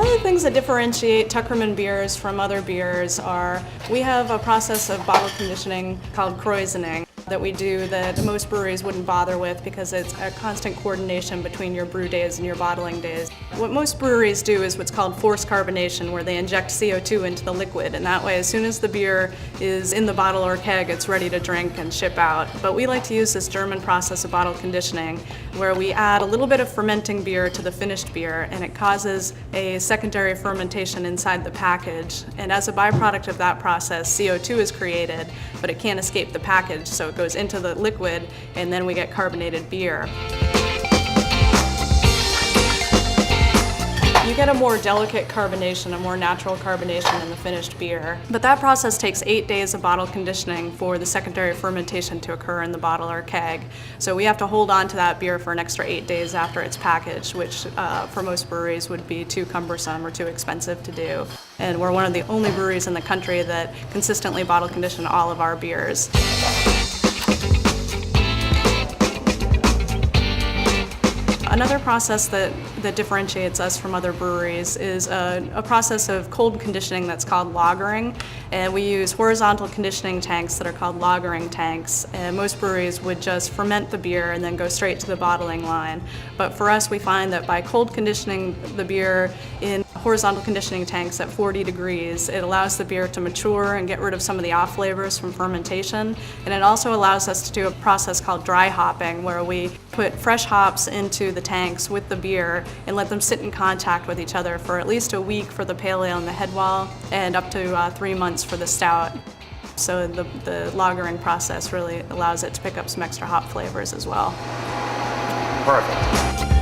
Some of the things that differentiate Tuckerman beers from other beers are we have a process of bottle conditioning called krausening that we do that most breweries wouldn't bother with because it's a constant coordination between your brew days and your bottling days. What most breweries do is what's called forced carbonation, where they inject CO2 into the liquid, and that way as soon as the beer is in the bottle or keg, it's ready to drink and ship out. But we like to use this German process of bottle conditioning where we add a little bit of fermenting beer to the finished beer, and it causes a secondary fermentation inside the package. And as a byproduct of that process, CO2 is created, but it can't escape the package, so it goes into the liquid, and then we get carbonated beer. You get a more delicate carbonation, a more natural carbonation in the finished beer. But that process takes 8 days of bottle conditioning for the secondary fermentation to occur in the bottle or keg. So we have to hold on to that beer for an extra 8 days after it's packaged, which for most breweries would be too cumbersome or too expensive to do. And we're one of the only breweries in the country that consistently bottle condition all of our beers. Another process that differentiates us from other breweries is a process of cold conditioning that's called lagering. And we use horizontal conditioning tanks that are called lagering tanks. And most breweries would just ferment the beer and then go straight to the bottling line. But for us, we find that by cold conditioning the beer in horizontal conditioning tanks at 40 degrees, it allows the beer to mature and get rid of some of the off flavors from fermentation. And it also allows us to do a process called dry hopping, where we put fresh hops into the tanks with the beer and let them sit in contact with each other for at least a week for the pale ale and the head wall, and up to 3 months for the stout. So the lagering process really allows it to pick up some extra hop flavors as well. Perfect.